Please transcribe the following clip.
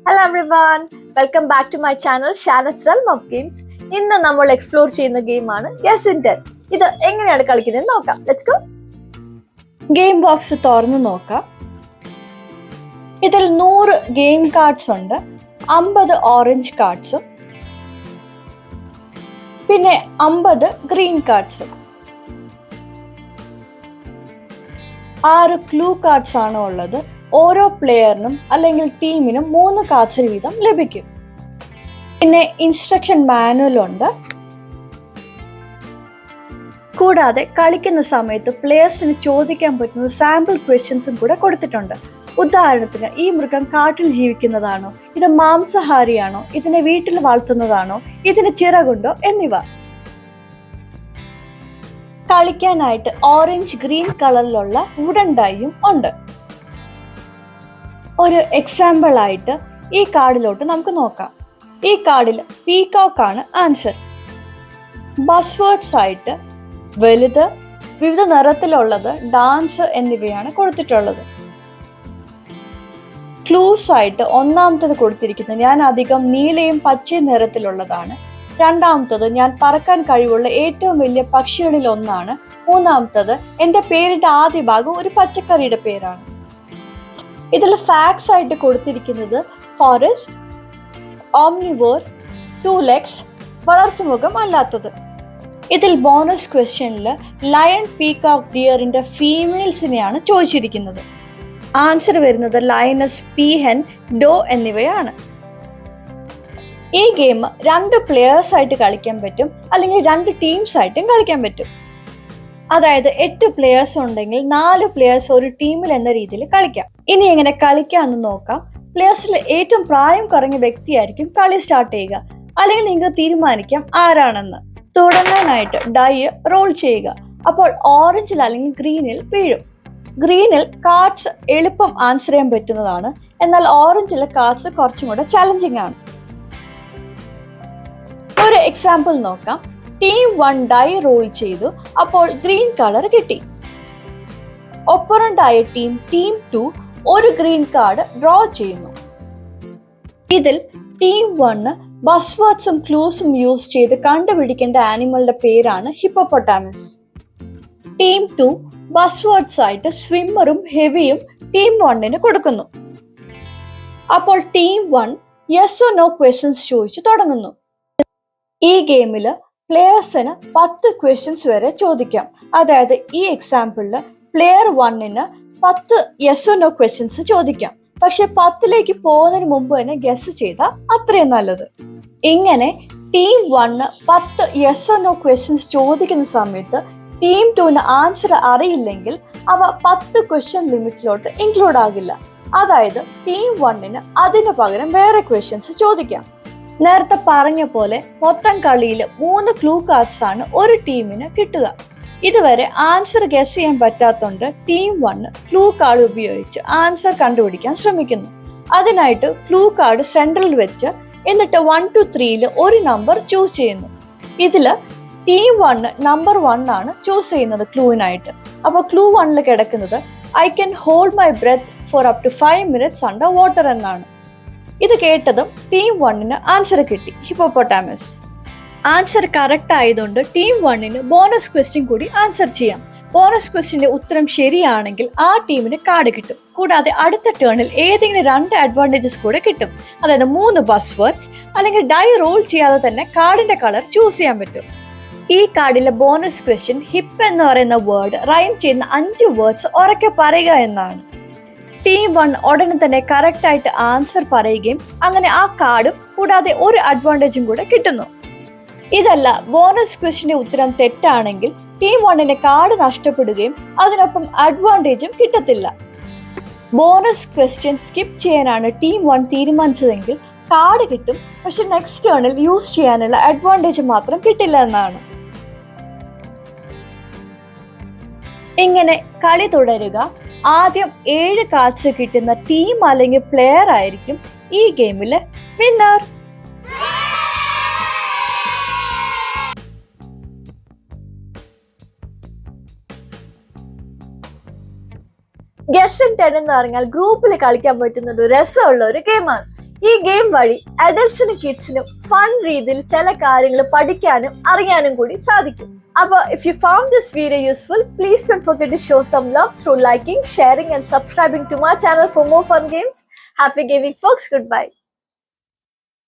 Hello everyone, welcome back to my channel Shanat's Realm of Games. ഇന്ന് നമ്മൾ explore ചെയ്യുന്ന ഗെയിമാണ് Guess in 10. ഇത് എങ്ങനെയാണ് കളിക്കുന്നത് നോക്കാം. Let's go. ഗെയിം ബോക്സ് തുറന്നു നോക്കാം. ഇതിൽ 100 ഗെയിം കാർഡ്സ് ഉണ്ട്, 50 ഓറഞ്ച് കാർഡ്സും പിന്നെ 50 ഗ്രീൻ കാർഡ്സും. 6 ക്ലൂ കാർഡ്സ് ആണ് ഉള്ളത്. ഓരോ പ്ലെയറിനും അല്ലെങ്കിൽ ടീമിനും 3 കാർഡ്സ് വീതം ലഭിക്കും. പിന്നെ ഇൻസ്ട്രക്ഷൻ മാനുവൽ ഉണ്ട്. കൂടാതെ കളിക്കുന്ന സമയത്ത് പ്ലെയേഴ്സിന് ചോദിക്കാൻ പറ്റുന്ന സാമ്പിൾ ക്വസ്റ്റ്യൻസും കൂടെ കൊടുത്തിട്ടുണ്ട്. ഉദാഹരണത്തിന്, ഈ മൃഗം കാട്ടിൽ ജീവിക്കുന്നതാണോ, ഇത് മാംസാഹാരിയാണോ, ഇതിനെ വീട്ടിൽ വളർത്തുന്നതാണോ, ഇതിന് ചിറകുണ്ടോ എന്നിവ. കളിക്കാനായിട്ട് ഓറഞ്ച് ഗ്രീൻ കളറിലുള്ള വുഡൻ ഡൈയും ഉണ്ട്. ഒരു എക്സാമ്പിൾ ആയിട്ട് ഈ കാർഡിലോട്ട് നമുക്ക് നോക്കാം. ഈ കാർഡിൽ പീകോക്ക് ആണ് ആൻസർ. ബസ്വേർഡ്സ് ആയിട്ട് വലുത്, വിവിധ നിറത്തിലുള്ളത്, ഡാൻസ് എന്നിവയാണ് കൊടുത്തിട്ടുള്ളത്. ക്ലൂസ് ആയിട്ട് ഒന്നാമത്തത് കൊടുത്തിരിക്കുന്നത് ഞാൻ അധികം നീലയും പച്ചയും നിറത്തിലുള്ളതാണ്. രണ്ടാമത്തത് ഞാൻ പറക്കാൻ കഴിവുള്ള ഏറ്റവും വലിയ പക്ഷികളിൽ ഒന്നാണ്. മൂന്നാമത്തത് എന്റെ പേരിന്റെ ആദ്യ ഭാഗം ഒരു പച്ചക്കറിയുടെ പേരാണ്. ഇതിൽ ഫാക്ട്സ് ആയിട്ട് കൊടുത്തിരിക്കുന്നത് ഫോറസ്റ്റ്, ഓംനിവോർ, 2 legs, വളർത്തുമുഖം അല്ലാത്തത്. ഇതിൽ ബോണസ് ക്വസ്റ്റ്യനിൽ ലയൺ, പീകോക്ക്, ഡിയറിന്റെ ഫീമെയിൽസിനെയാണ് ചോദിച്ചിരിക്കുന്നത്. ആൻസർ വരുന്നത് ലയനസ്, പീഹൻ, ഡോ എന്നിവയാണ്. ഈ ഗെയിം 2 പ്ലെയേഴ്സ് ആയിട്ട് കളിക്കാൻ പറ്റും, അല്ലെങ്കിൽ 2 ടീംസ് ആയിട്ടും കളിക്കാൻ പറ്റും. അതായത് 8 പ്ലെയേഴ്സ് ഉണ്ടെങ്കിൽ 4 പ്ലെയേഴ്സ് ഒരു ടീമിൽ എന്ന രീതിയിൽ കളിക്കാം. ഇനി എങ്ങനെ കളിക്കാമെന്ന് നോക്കാം. പ്ലെയേഴ്സിൽ ഏറ്റവും പ്രായം കുറഞ്ഞ വ്യക്തിയായിരിക്കും കളി സ്റ്റാർട്ട് ചെയ്യുക, അല്ലെങ്കിൽ നിങ്ങൾക്ക് തീരുമാനിക്കാം ആരാണെന്ന്. തുടങ്ങാനായിട്ട് ഡൈ റോൾ ചെയ്യുക. അപ്പോൾ ഓറഞ്ചിൽ അല്ലെങ്കിൽ ഗ്രീനിൽ വീഴും. ഗ്രീനിൽ കാർഡ്സ് എളുപ്പം ആൻസർ ചെയ്യാൻ പറ്റുന്നതാണ്, എന്നാൽ ഓറഞ്ചിലെ കാർഡ്സ് കുറച്ചും കൂടെ ചലഞ്ചിങ് ആണ്. ഒരു എക്സാമ്പിൾ നോക്കാം. ടീം 1 ഡൈ റോൾ ചെയ്തു, അപ്പോൾ ഗ്രീൻ കളർ കിട്ടി. ഒപ്പറന്റ് ആയ ടീം 2 ഒരു ഗ്രീൻ കാർഡ് ഡ്രോ ചെയ്യുന്നു. ഇതിൽ ടീം 1 ബസ്വേർഡ്സും ക്ലൂസും യൂസ് ചെയ്ത് കണ്ടുപിടിക്കേണ്ട ആനിമലിന്റെ പേരാണ് ഹിപ്പോപ്പൊട്ടാമസ്. ടീം 2 ബസ്വേർഡ്സ് ആയിട്ട് സ്വിമ്മറും ഹെവിയും ടീം 1 കൊടുക്കുന്നു. അപ്പോൾ team 1 yes or no questions ചോദിച്ചു തുടങ്ങുന്നു. ഈ ഗെയിമിൽ പ്ലെയേഴ്സിന് 10 ക്വസ്റ്റ്യൻസ് വരെ ചോദിക്കാം. അതായത് ഈ എക്സാമ്പിളില് player 1 10 yes or no questions ചോദിക്കാം. പക്ഷെ 10ലേക്ക് പോകുന്നതിന് മുമ്പ് തന്നെ ഗസ് ചെയ്താൽ അത്രയും നല്ലത്. ഇങ്ങനെ team 1 10 yes or no questions ചോദിക്കുന്ന സമയത്ത് ടീം 2 ആൻസർ അറിയില്ലെങ്കിൽ അവ 10 ക്വസ്റ്റ്യൻ ലിമിറ്റിലോട്ട് ഇൻക്ലൂഡ് ആകില്ല. അതായത് ടീം 1 അതിനു പകരം വേറെ ക്വസ്റ്റ്യൻസ് ചോദിക്കാം. നേരത്തെ പറഞ്ഞ പോലെ മൊത്തം കളിയിൽ 3 ക്ലൂ കാർഡ്സ് ആണ് ഒരു ടീമിന് കിട്ടുക. ഇതുവരെ ആൻസർ ഗസ് ചെയ്യാൻ പറ്റാത്തതുകൊണ്ട് ടീം 1 ക്ലൂ കാർഡ് ഉപയോഗിച്ച് ആൻസർ കണ്ടുപിടിക്കാൻ ശ്രമിക്കുന്നു. അതിനായിട്ട് ക്ലൂ കാർഡ് സെൻട്രൽ വെച്ച് എന്നിട്ട് 1 to 3 ഒരു നമ്പർ ചൂസ് ചെയ്യുന്നു. ഇതില് ടീം 1 നമ്പർ 1 ആണ് ചൂസ് ചെയ്യുന്നത് ക്ലൂവിനായിട്ട്. അപ്പൊ ക്ലൂ 1 കിടക്കുന്നത് I can hold my breath for up to 5 minutes under water എന്നാണ്. ഇത് കേട്ടതും ടീം 1 ആൻസർ കിട്ടി, ഹിപ്പോപ്പൊട്ടാമസ്. ആൻസർ കറക്റ്റ് ആയതുകൊണ്ട് ടീം 1 ബോണസ് ക്വസ്റ്റ്യൻ കൂടി ആൻസർ ചെയ്യാം. ബോണസ് ക്വസ്റ്റ്യന്റെ ഉത്തരം ശരിയാണെങ്കിൽ ആ ടീമിന് കാർഡ് കിട്ടും. കൂടാതെ അടുത്ത ടേണിൽ ഏതെങ്കിലും 2 അഡ്വാൻറ്റേജസ് കൂടെ കിട്ടും. അതായത് 3 ബസ്വേർഡ്സ്, അല്ലെങ്കിൽ ഡൈ റോൾ ചെയ്യാതെ തന്നെ കാർഡിന്റെ കളർ ചൂസ് ചെയ്യാൻ പറ്റും. ഈ കാർഡിലെ ബോണസ് ക്വസ്റ്റ്യൻ ഹിപ്പ് എന്ന് പറയുന്ന വേർഡ് റൈം ചെയ്യുന്ന 5 വേർഡ്സ് ഉറക്കെ പറയുക എന്നാണ്. ടീം 1 ഉടനെ തന്നെ കറക്റ്റ് ആയിട്ട് ആൻസർ പറയുകയും അങ്ങനെ ആ കാർഡും കൂടാതെ ഒരു അഡ്വാൻറ്റേജും കൂടെ കിട്ടുന്നു. ഇതല്ല ബോണസ് ക്വസ്റ്റിന്റെ ഉത്തരം തെറ്റാണെങ്കിൽ ടീം 1ന് കാർഡ് നഷ്ടപ്പെടുകയും അതിനൊപ്പം അഡ്വാൻറ്റേജും കിട്ടത്തില്ല. ബോണസ് ക്വസ്റ്റ്യൻ സ്കിപ്പ് ചെയ്യാനാണ് ടീം 1 തീരുമാനിച്ചതെങ്കിൽ കാർഡ് കിട്ടും, പക്ഷെ നെക്സ്റ്റ് ടേണിൽ യൂസ് ചെയ്യാനുള്ള അഡ്വാൻറ്റേജ് മാത്രം കിട്ടില്ല എന്നാണ്. ഇങ്ങനെ കളി തുടരുക. ആദ്യം 7 കാർഡ്സ് കിട്ടുന്ന ടീം അല്ലെങ്കിൽ പ്ലെയർ ആയിരിക്കും ഈ ഗെയിമിലെ വിന്നർ. ഗെസ് ഇൻ 10 എന്ന് പറഞ്ഞാൽ ഗ്രൂപ്പിൽ കളിക്കാൻ പറ്റുന്ന ഒരു രസമുള്ള ഒരു ഗെയിമാണ്. ഈ ഗെയിം വഴി അഡൽട്സിനും കിഡ്സിനും ഫൺ രീതിയിൽ ചില കാര്യങ്ങൾ പഠിക്കാനും അറിയാനും കൂടി സാധിക്കും. അപ്പോൾ if you found this video useful, please don't forget to show some love through liking, sharing and subscribing to my channel for more fun games. Happy gaming folks, goodbye.